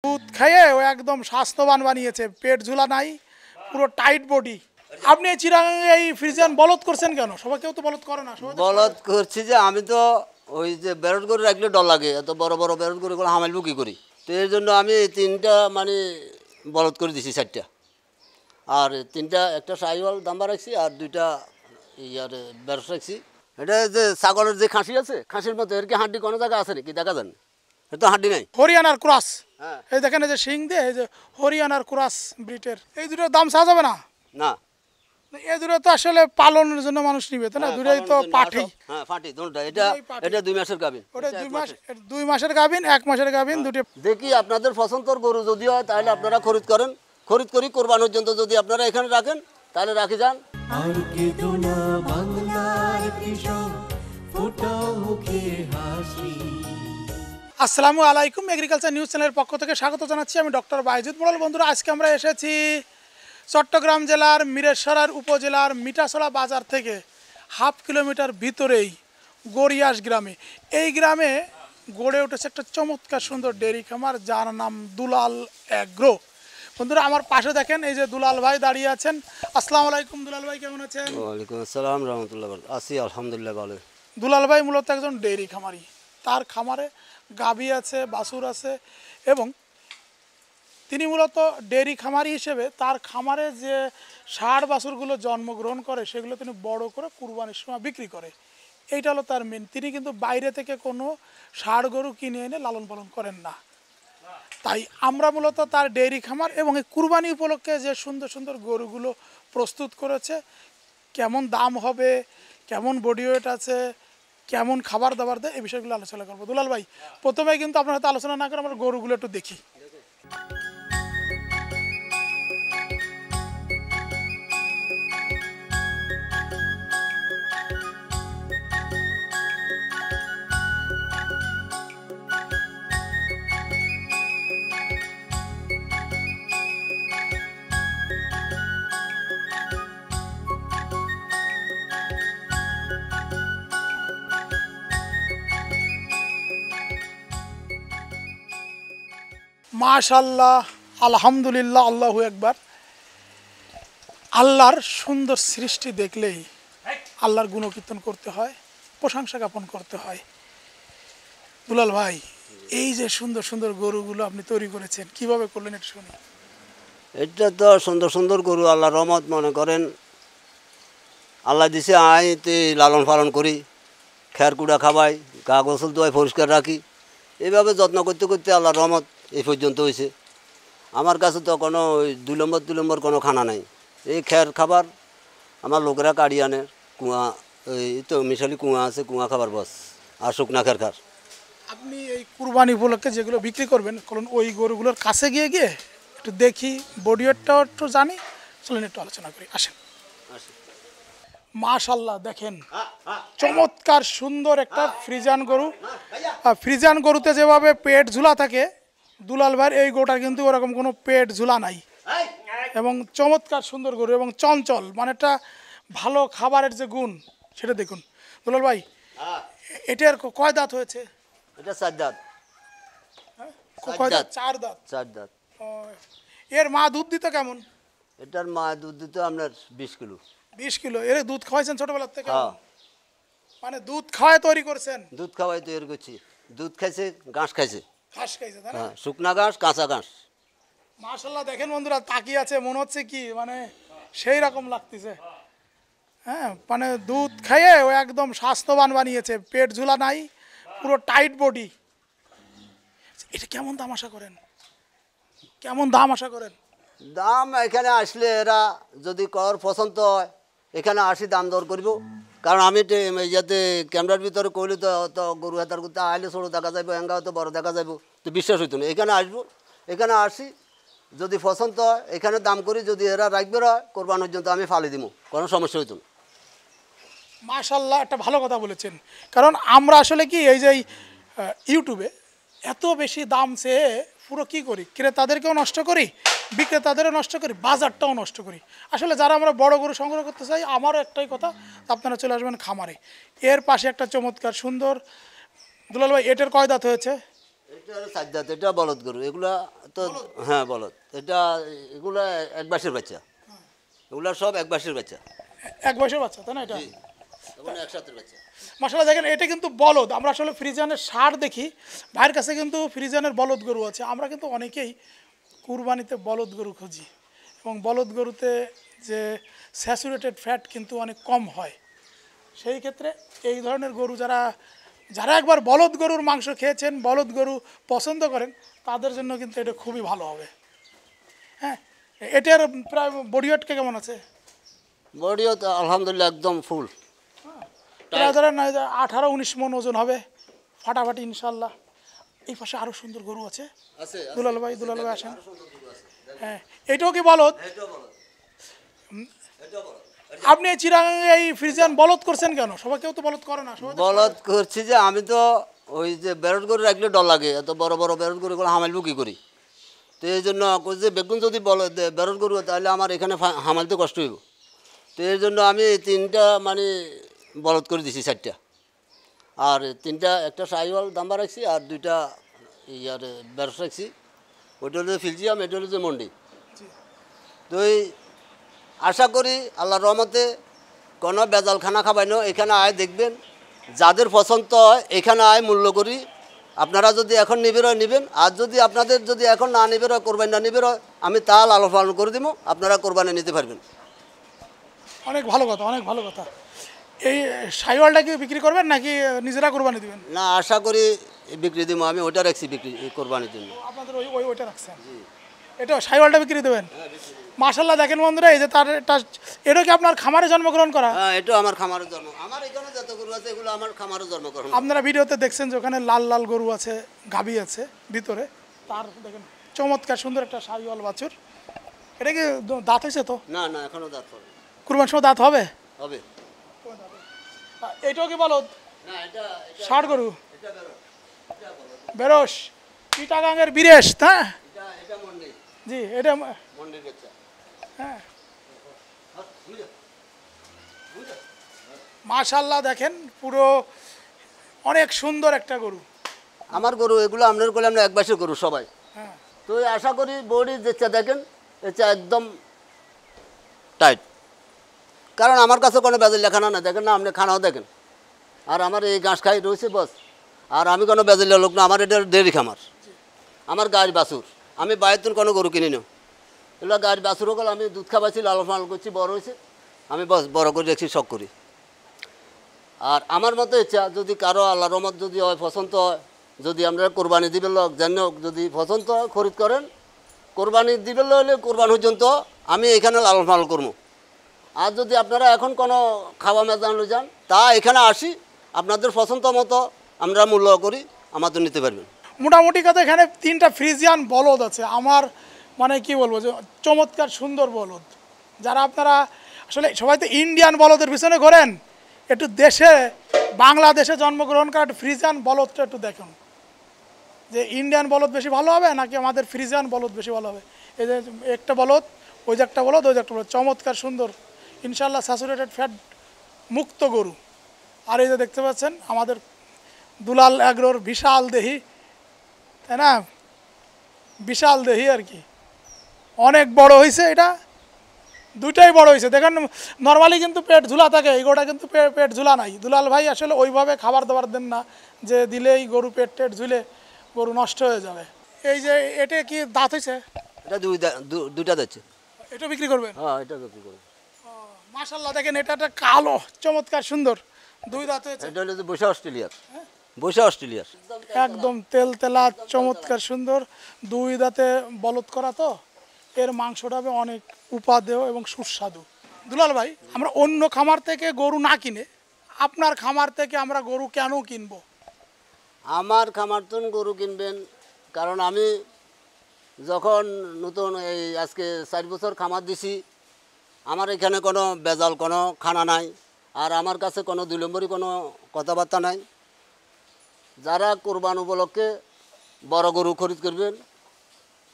দুধ খাইয়ে ও একদম স্বাস্থ্যবান বানিয়েছে, পেট ঝুলা নাই, পুরো টাইট বডি। আপনি এই চিরাঙ্গে এই ফ্রিজিয়ান বলদ করছেন কেন? সবাই কেউ তো বলদ করে না। বলদ করছি যে আমি তো ওই যে বেরোট করে রাখলে ডর লাগে, এত বড় বড় বেরোট করে হামাইলবো কী করি, তো এর জন্য আমি তিনটা মানে বলদ করে দিছি, 4টা। আর তিনটা, একটা সাইওয়াল দাম্বা রাখছি আর 2টা ইয়ার বেরোট রাখছি। এটা যে ছাগলের যে খাসি আছে, খাসির মতো এর কি হাড্ডি কোনো জায়গা আছে নাকি দেখা যান? এটা তো হাড্ডি নাই। হরিয়ানার ক্রস। হ্যাঁ, এই দেখেন এই যে সিং দিয়ে, এই যে হরিয়ানার ক্রস ব্রিটের। এই দুটোর দাম চাওয়া যাবে না? না, এই দুটো তো আসলে পালনের জন্য মানুষ নিবে, তাই না? দুটোই তো পাঠি। হ্যাঁ পাঠি দুটোটা। এটা 2 মাসের গাভিন। ওটা 2 মাসের গাভিন, 1 মাসের গাভিন, দুটো। দেখি আপনাদের পছন্দর গরু যদি হয় তাহলে আপনারা খরিদ করেন, খরিদ করি কোরবানোর জন্য যদি আপনারা এখানে রাখেন তাহলে রাখি যান। আর কেঁদো না বাংলার কৃষক, ফোটাও মুখে হাসি। আসসালামু আলাইকুম, এগ্রিকালচার নিউজ চ্যানেলের পক্ষ থেকে স্বাগত জানাচ্ছি। আমি ডক্টর বাইজুদ মোড়ল। বন্ধুরা, আজকে আমরা এসেছি চট্টগ্রাম জেলার মিরেশ্বরার উপজেলার মিঠাছড়া বাজার থেকে হাফ কিলোমিটার ভিতরেই গড়িয়াস গ্রামে। এই গ্রামে গড়ে উঠেছে একটা চমৎকার সুন্দর ডেয়ারি খামার, যার নাম দুলাল অ্যাগ্রো। বন্ধুরা, আমার পাশে দেখেন এই যে দুলাল ভাই দাঁড়িয়ে আছেন। আসসালামু আলাইকুম দুলাল ভাই, কেমন আছেন? ওয়ালাইকুম আসসালাম রহমতুল্লাহ। আছি আলহামদুলিল্লাহ ভালো। দুলাল ভাই মূলত একজন ডেয়ারি খামারি। তার খামারে গাভী আছে, বাছুর আছে, এবং তিনি মূলত ডেয়ারি খামারি হিসেবে তার খামারে যে ষাঁড় বাছুরগুলো জন্মগ্রহণ করে সেগুলো তিনি বড় করে কুরবানির সময় বিক্রি করে। এইটা হলো তার মেন। তিনি কিন্তু বাইরে থেকে কোনো ষাঁড় গরু কিনে এনে লালন পালন করেন না। তাই আমরা মূলত তার ডেয়ারি খামার এবং এই কুরবানি উপলক্ষে যে সুন্দর সুন্দর গরুগুলো প্রস্তুত করেছে, কেমন দাম হবে, কেমন বডি ওয়েট আছে, কেমন খাবার দাবার দেয়, এই বিষয়গুলো আলোচনা করবো। দুলাল ভাই, প্রথমে কিন্তু আপনার সাথে আলোচনা না করে আমরা গরুগুলো একটু দেখি। মাশাআল্লাহ, আলহামদুলিল্লাহ, আল্লাহু আকবার। আল্লাহর সুন্দর সৃষ্টি দেখলেই আল্লাহর গুণকীর্তন করতে হয়, প্রশংসা জ্ঞাপন করতে হয়। দুলাল ভাই, এই যে সুন্দর সুন্দর গরুগুলো আপনি তৈরি করেছেন, কিভাবে করলেন একটু শুনি। এটা তো সুন্দর সুন্দর গরু, আল্লাহ রহমত। মনে করেন আল্লাহ দিছে, আইতে লালন পালন করি, খের কুড়া খাওয়াই, গা গোসল দোয়াই, পরিষ্কার রাখি। এইভাবে যত্ন করতে করতে আল্লাহ রহমত এই পর্যন্ত হয়েছে। আমার কাছে তো কোনো ওই 2 নম্বর কোনো খানা নাই। এই খের খাবার আমার লোকেরা কাড়ি আনে, কুয়া, এই তো মিশালি কুয়া আছে, কুয়া খাবার বস, আর শুকনা খের খার। আপনি এই কুরবানি উপলক্ষে যেগুলো বিক্রি করবেন, কারণ ওই গরুগুলোর কাছে গিয়ে গিয়ে একটু দেখি, বডি ওয়েটটাও একটু জানি, চলেন একটু আলোচনা করি, আসেন। মাশাআল্লাহ, দেখেন চমৎকার সুন্দর একটা ফ্রিজিয়ান গরু। ফ্রিজিয়ান গরুতে যেভাবে পেট ঝুলা থাকে, দুলাল ভাইয়ের এই গরুটার কিন্তু ওরকম কোনো পেট ঝুলা নাই, এবং চমৎকার সুন্দর গরু এবং চঞ্চল, মানে একটা ভালো খাবারের যে গুণ সেটা দেখুন। দুলাল ভাই, এটার কয় দাঁত হয়েছে? এটা 4 দাঁত। কয় দাঁত? 4 দাঁত। 4 দাঁত। এর মা দুধ দিত কেমন? এটার মা দুধ দিত আপনার 20 কিলো। 20 কিলো। এর দুধ খাওয়াইছেন ছোটবেলার থেকে? হ্যাঁ, মানে দুধ খাওয়ায় তৈরি করছেন? দুধ খাওয়াই তৈরি করছি। দুধ খাইছে, ঘাস খাইছে। ঘাস খাইছে, তাই না? হ্যাঁ, শুকনা ঘাস, কাঁচা ঘাস। মাশাআল্লাহ, দেখেন বন্ধুরা, তাকিয়ে আছে, মনে হচ্ছে কি মানে সেই রকম লাগতেছে। হ্যাঁ, মানে দুধ খাইয়ে ও একদম স্বাস্থ্যবান বানিয়েছে, পেট ঝুলা নাই, পুরো টাইট বডি। এটা কেমন দাম আশা করেন? কেমন দাম আশা করেন? দাম এখানে আসলে এরা যদি কর পছন্দ হয় এখানে আসি দাম দর করব। কারণ আমি যাতে ক্যামেরার ভিতরে কইলে তো তো গরু হাতার করতে আইলে ছোটো দেখা যাবো, এঙ্গা হয়তো বড় দেখা যাবো, তো বিশ্বাস হইতো না। এখানে আসবো, এখানে আসি, যদি পছন্দ হয় এখানে দাম করি, যদি এরা রাখবে হয় কোরবানোর জন্য আমি ফালি দিব, কোনো সমস্যা হইতো না। মাশাআল্লাহ, একটা ভালো কথা বলেছেন। কারণ আমরা আসলে কি এই যে ইউটিউবে এত বেশি দাম চেয়ে পুরো কী করি, ক্রেতাদেরকেও নষ্ট করি, বিক্রেতাদেরও নষ্ট করি, বাজারটাও নষ্ট করি। আসলে যারা আমরা বড় গরু সংগ্রহ করতে চাই, আমারও একটাই কথা, আপনারা চলে আসবেন খামারে। এর পাশে একটা চমৎকার সুন্দর। দুলাল ভাই, এটার কয় দাঁত হয়েছে? এটা 4 দাঁত। এটা বলদ গরু। এগুলা তো হ্যাঁ বলদ, এটা এগুলো এক মাসের বাচ্চা, এগুলো সব এক মাসের বাচ্চা, এক বয়সের বাচ্চা তাই না এটা? এগুলো একসাথে বাচ্চা। মাশাআল্লাহ দেখেন এটা কিন্তু বলদ। আমরা আসলে ফ্রিজিয়ানের ষাঁড় দেখি, ভাইয়ের কাছে কিন্তু ফ্রিজিয়ানের বলদ গরু আছে। আমরা কিন্তু অনেকেই কুরবানিতে বলদ গরু খুঁজি এবং বলদ গরুতে যে স্যাচুরেটেড ফ্যাট কিন্তু অনেক কম হয়। সেই ক্ষেত্রে এই ধরনের গরু যারা যারা একবার বলদ গরুর মাংস খেয়েছেন, বলদ গরু পছন্দ করেন, তাদের জন্য কিন্তু এটা খুবই ভালো হবে। হ্যাঁ, এটার প্রায় বডি ওয়েট কেমন আছে? বডিও তো আলহামদুলিল্লাহ একদম ফুল। প্রায় ধরেন 18-19 মন ওজন হবে ফাটাফাটি ইনশাল্লাহ। এই পাশে আরও সুন্দর গরু আছে। দুলাল ভাই আসেন। হ্যাঁ, এটাও কি বলদ? আপনি এই চিরাঙ্গে এই ফ্রিজিয়ান বলদ করছেন কেন? সবাই কেউ তো বলদ করে না। সবাই বলদ করছি যে আমি তো ওই যে বেরোট গরু রাখলে ডর লাগে, এত বড় বড় বেরোট গরুগুলো হামালবো কী করি, তো এই জন্য যে বেগুন যদি বেরোট গরু তাহলে আমার এখানে হামালতে কষ্ট হইব। তো এই জন্য আমি 3টা মানে বলদ করে দিছি, 4টা, আর 3টা, একটা সাইওয়াল দাম্বা রাখছি আর 2টা ইয়ার বেরস রাখছি। ওইটা হলো ফিলজিয়াম, এটা হলো যে মন্ডি। তো এই আশা করি আল্লাহর রহমতে কোনো বেজাল খানা খাবাই না, এখানে আয় দেখবেন, যাদের পছন্দ হয় এখানে আয় মূল্য করি। আপনারা যদি এখন নিবের হয় নিবেন, আর যদি আপনাদের যদি এখন না নিবের হয়, কোরবানি না নিবের হয়, আমি তা লালন পালন করে দিব, আপনারা কোরবানি নিতে পারবেন। অনেক ভালো কথা, অনেক ভালো কথা। এই সাইওয়ালটা কি বিক্রি করবেন নাকি নিজেরা কোরবানি দিবেন? না, আশা করি বিক্রি দিব, আমি ওইটা রাখছি বিক্রি কোরবানির জন্য। আপনাদের ওইটা রাখছেন, এটা সাইওয়ালটা বিক্রি দেবেন? মাশাআল্লাহ দেখেন বন্ধুরা, এই যে এটা কি আপনার খামারে জন্মগ্রহণ করা? হ্যাঁ, এটা আমার খামারের জন্ম। আমার এখানে যত গরু আছে এগুলো আমার খামারের জন্মগ্রহণ। আপনারা ভিডিওতে দেখছেন যে ওখানে লাল লাল গরু আছে, গাভী আছে ভিতরে, তার দেখেন চমৎকার সুন্দর একটা সাইওয়াল বাছুর। এটা কি দাঁত হয়েছে? তো না না, এখনো দাঁত হবে। কুরবানির সময় দাঁত হবে? হবে। এটাও কি বলদ? না, এটা ষাঁড় গরু, এটা বেরোট। বেরোস চিটাগাঙের বিরেশ। হ্যাঁ এটা মন্ডি। জি, এটা মন্ডির বাচ্চা। হ্যাঁ। মাশাআল্লাহ দেখেন পুরো অনেক সুন্দর একটা গরু। আমার গরু এগুলো আপনার করলে আমরা এক মাসের গরু সবাই। হ্যাঁ, তো আশা করি বডি যেটা দেখেন এটা একদম টাইট, কারণ আমার কাছে কোনো বেজাল লেখানা না, দেখেন না আপনি খানাও দেখেন। আর আমার এই ঘাস খাই রয়েছে বস, আর আমি কোনো বেজালিয়া লোক না, আমার এটা ডেয়ারি খামার, আমার গাছ বাছুর, আমি বাইরের কোনো গরু কিনি না। এগুলো গাছ বাছুর হল, আমি দুধ খাওয়াইছি, লালন পালন করছি, বড় হয়েছে, আমি বস বড় করে রেখেছি, শখ করি। আর আমার মতো ইচ্ছা যদি কারো আল্লাহর রহমত যদি হয়, পছন্দ হয়, যদি আমরা কোরবানি দিবেন লোক যেন যদি পছন্দ হয় খরিদ করেন, কোরবানি দিবেন হলে কোরবানি পর্যন্ত আমি এখানে লালন পালন করবো। আর যদি আপনারা এখন কোনো খাওয়া মেজান যান, তা এখানে আসি, আপনাদের পছন্দ মতো আমরা মূল্য করি, আমাদের নিতে পারবেন। মোটামুটি কথা এখানে 3টা ফ্রিজিয়ান বলদ আছে। আমার মানে কি বলবো, যে চমৎকার সুন্দর বলদ। যারা আপনারা আসলে সবাই তো ইন্ডিয়ান বলদের পিছনে ঘোরেন, একটু দেশে বাংলাদেশে জন্মগ্রহণ করা একটু ফ্রিজিয়ান বলদটা একটু দেখুন, যে ইন্ডিয়ান বলদ বেশি ভালো হবে নাকি আমাদের ফ্রিজিয়ান বলদ বেশি ভালো হবে। এই যে একটা বলদ, ওই যে একটা বলদ, ওই যে একটা বলদ, চমৎকার সুন্দর ইনশাল্লাহ স্যাচুরেটেড ফ্যাট মুক্ত গরু। আর এই যে দেখতে পাচ্ছেন আমাদের দুলাল এগ্রোর বিশাল দেহি, তাই না? বিশাল দেহি আর কি, অনেক বড় হয়েছে। এটা দুইটাই বড় হয়েছে দেখেন। নর্মালি কিন্তু পেট ঝুলা থাকে, এই গরুটা কিন্তু পেট ঝুলা নাই। দুলাল ভাই আসলে ওইভাবে খাবার দাবার দেন না, যে দিলেই গরু পেট ঝুলে গরু নষ্ট হয়ে যাবে। এই যে এটা কি দাঁত হয়েছে? এটা দুইটা যাচ্ছে। এটা বিক্রি করবেন? হ্যাঁ, এটা বিক্রি করবেন। মাশাআল্লাহ দেখেন, এটা একটা কালো চমৎকার সুন্দর 2 দাঁত হয়েছে। এটা হলো যে বসে অস্ট্রেলিয়ার, বসে অস্ট্রেলিয়ার একদম তেল তেলা চমৎকার সুন্দর 2 দাঁতে বলদ করা, তো এর মাংসটা হবে অনেক উপাদেয় এবং সুস্বাদু। দুলাল ভাই, আমরা অন্য খামার থেকে গরু না কিনে আপনার খামার থেকে আমরা গরু কেন কিনবো? আমার খামার তো গরু কিনবেন, কারণ আমি যখন নতুন এই আজকে 4 বছর খামার দিছি, আমার এখানে কোনো বেজাল কোনো খানা নাই, আর আমার কাছে কোনো 2 নম্বরই কোনো কথাবার্তা নাই। যারা কোরবান উপলক্ষে বড় গরু খরিদ করবেন,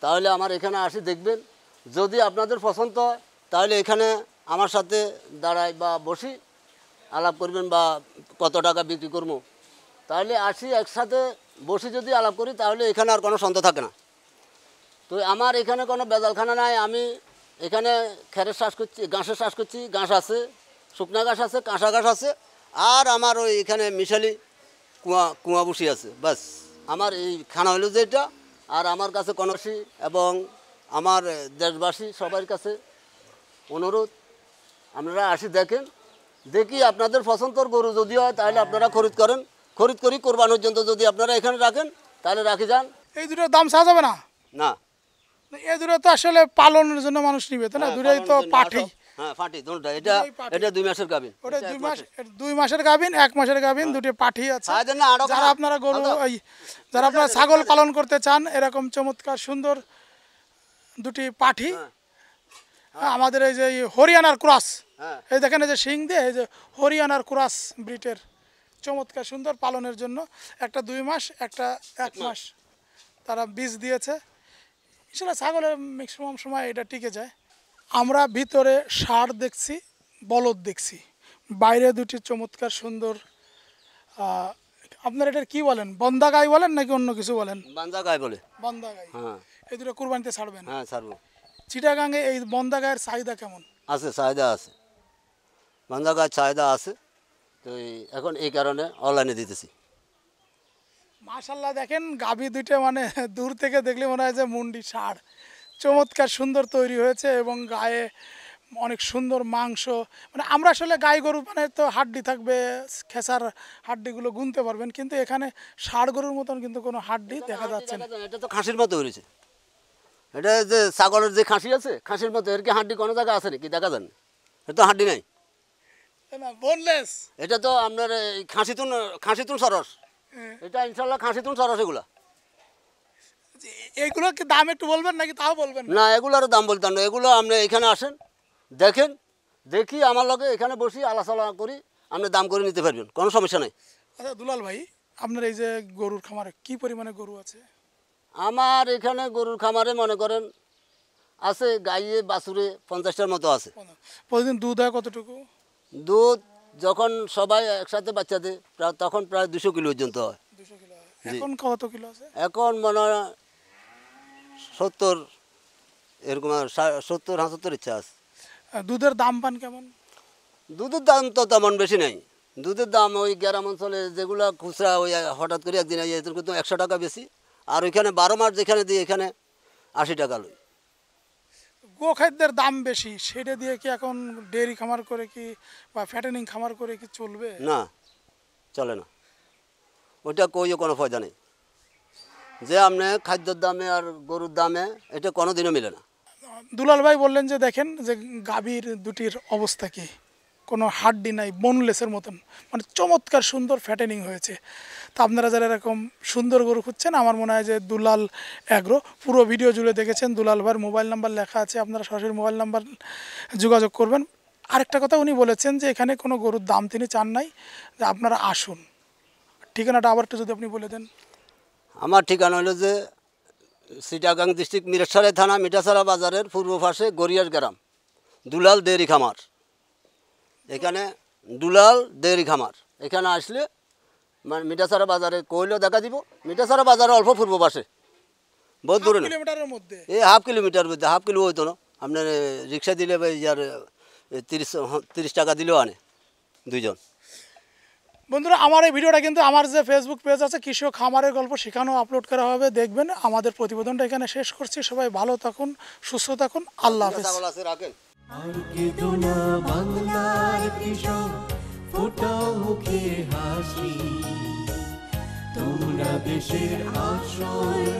তাহলে আমার এখানে আসি দেখবেন, যদি আপনাদের পছন্দ হয় তাহলে এখানে আমার সাথে দাঁড়াই বা বসি আলাপ করবেন, বা কত টাকা বিক্রি করবো, তাহলে আসি একসাথে বসি যদি আলাপ করি, তাহলে এখানে আর কোনো সন্দেহ থাকে না। তো আমার এখানে কোনো বেজালখানা নাই। আমি এখানে খেরের চাষ করছি, ঘাসের চাষ করছি, ঘাস আছে, শুকনা ঘাস আছে, কাঁসা ঘাস আছে, আর আমার ওই এখানে মিশালি কুয়া বসি আছে। বাস আমার এই খানা হলো যেটা। আর আমার কাছে কনসি এবং আমার দেশবাসী সবার কাছে অনুরোধ, আপনারা আসি দেখেন, দেখি আপনাদের পছন্দের গরু যদি হয় তাহলে আপনারা খরিদ করেন, খরিদ করি কোরবানোর জন্য যদি আপনারা এখানে রাখেন তাহলে রাখি যান। এই দুটোর দাম চাওয়া যাবে না? না, এই দুটো তো আসলে পালনের জন্য মানুষ নিবে, তাই না? দুটোই তো পাঠি। হ্যাঁ পাঠি দুটোটা। এটা 2 মাসের গাভিন। ওটা 2 মাসের গাভিন, 1 মাসের গাভিন, দুটো পাঠি আছে। যারা আপনারা গরু যারা আপনারা ছাগল পালন করতে চান, এরকম চমৎকার সুন্দর দুটি পাঠি, আমাদের এই যে হরিয়ানার ক্রস, এই দেখেন এই যে সিং দিয়ে, এই যে হরিয়ানার ক্রস ব্রিটের চমৎকার সুন্দর পালনের জন্য। একটা 2 মাস, একটা 1 মাস তারা বীজ দিয়েছে। আসলে ছাগলের ম্যাক্সিমাম সময় এটা টিকে যায়। আমরা ভিতরে ষাঁড় দেখছি, বলদ দেখছি, বাইরে দুটি চমৎকার সুন্দর। আপনার এটার কি বলেন, বন্দা গাই বলেন নাকি অন্য কিছু বলেন? বান্দা গাই বলে। বন্দা গাই। হ্যাঁ, এই দুটো কুরবানিতে ছাড়বেন? হ্যাঁ ছাড়বো। চিটাগাঙ্গে এই বন্দা গায়ের চাহিদা কেমন আছে? চাহিদা আছে, বান্দা গায়ের চাহিদা আছে। তো এখন এই কারণে অনলাইনে দিতেছি। মাশাল্লাহ, দেখেন গাভী দুইটা মানে দূর থেকে দেখলে মনে হয় যে মুন্ডি ষাঁড়, চমৎকার সুন্দর তৈরি হয়েছে এবং গায়ে অনেক সুন্দর মাংস। মানে আমরা আসলে গাই গরু মানে তো হাড্ডি থাকবে, খেসার হাড্ডিগুলো গুনতে পারবেন, কিন্তু এখানে ষাঁড় গরুর মতন কিন্তু কোনো হাড্ডি দেখা যাচ্ছে না। এটা তো খাসির মতো হয়েছে। এটা যে ছাগলের যে খাসি আছে, খাসির মতো। এর কি হাড্ডি কোনো জায়গায় আছে নাকি? দেখা যান, এটা তো হাড্ডি নাই, বোনলেস। এটা তো আপনার খাসিতুন সরস। এটা ইনশাল্লাহ খাসিতুন সরস। এগুলা এইগুলো কি দাম একটু বলবেন নাকি তাও বলবেন না? এগুলোর দাম বলতাম না। এগুলো আপনি এখানে আসেন, দেখেন, দেখি আমার লগে এখানে বসি আলোচনা করি, আপনি দাম করে নিতে পারবেন, কোনো সমস্যা নেই। আচ্ছা দুলাল ভাই, আপনার এই যে গরুর খামারে কি পরিমাণে গরু আছে? আমার এখানে গরুর খামারে মনে করেন আছে গাইয়ে বাছুরে 50টার মতো আছে। প্রতিদিন দুধ হয় কতটুকু? দুধ যখন সবাই একসাথে বাচ্চা দেয় তখন প্রায় 200 কিলো পর্যন্ত হয়। 200 কিলো হয়। এখন কত কিলো আছে? এখন মনে হয় 70, এরকম 70-75 ইচ্ছা আছে। দুধের দাম পান কেমন? দুধের দাম তো তেমন বেশি নেই। দুধের দাম ওই গ্রাম অঞ্চলে যেগুলো খুচরা, ওই হঠাৎ করে একদিন এদের কিন্তু 100 টাকা বেশি। আর ওইখানে 12 মাস যেখানে দিই এখানে 80 টাকা লই। গোখাদ্যের দাম বেশি, সেটা দিয়ে কি এখন ডেয়ারি খামার করে কি বা ফ্যাটেনিং খামার করে কি চলবে? না, চলে না। ওইটা কইও কোনো ফায়দা নেই। যে আপনি খাদ্যের দামে আর গরুর দামে এটা কোনো দিনও মিলে না। দুলাল ভাই বললেন যে দেখেন যে গাভীর দুটির অবস্থা কি, কোনো হাড্ডি নাই, বোনলেসের মতন, মানে চমৎকার সুন্দর ফ্যাটেনিং হয়েছে। তো আপনারা যারা এরকম সুন্দর গরু খুঁজছেন, আমার মনে হয় যে দুলাল অ্যাগ্রো, পুরো ভিডিও জুড়ে দেখেছেন, দুলাল ভাইয়ের মোবাইল নাম্বার লেখা আছে, আপনারা সরাসরি মোবাইল নাম্বার যোগাযোগ করবেন। আরেকটা কথা উনি বলেছেন যে এখানে কোনো গরুর দাম তিনি চান নাই, যে আপনারা আসুন। ঠিকানাটা আবার একটু যদি আপনি বলে দেন। আমার ঠিকানা হলো যে চিটাগাং ডিস্ট্রিক্ট মিরসরাই থানা মিঠাছড়া বাজারের পূর্ব পাশে গড়িয়ার গ্রাম, দুলাল ডেয়ারি খামার। এখানে দুলাল ডেয়ারি খামার এখানে আসলে মানে মিঠাছড়া বাজারে কইলেও দেখা দিব। মিঠাছড়া বাজারে অল্প পূর্ব পাশে, বহুত দূরে না, কিলোমিটারের মধ্যে, এই হাফ কিলোমিটার মধ্যে। হাফ কিলো হইতো না, আপনার রিক্সা দিলে বা ইয়ার 30 টাকা দিলেও আনে দুইজন। বন্ধুরা, আমার এই ভিডিওটা কিন্তু আমার যে ফেসবুক পেজ আছে কৃষক খামারের গল্প, সেখানেও আপলোড করা হবে, দেখবেন। আমাদের প্রতিবেদনটা এখানে শেষ করছি। সবাই ভালো থাকুন, সুস্থ থাকুন, আল্লাহ হাফেজ। আর কেঁদো না বাংলার কৃষক, ফোটাও মুখে হাসি, তোমরা দেশের আশ্রয়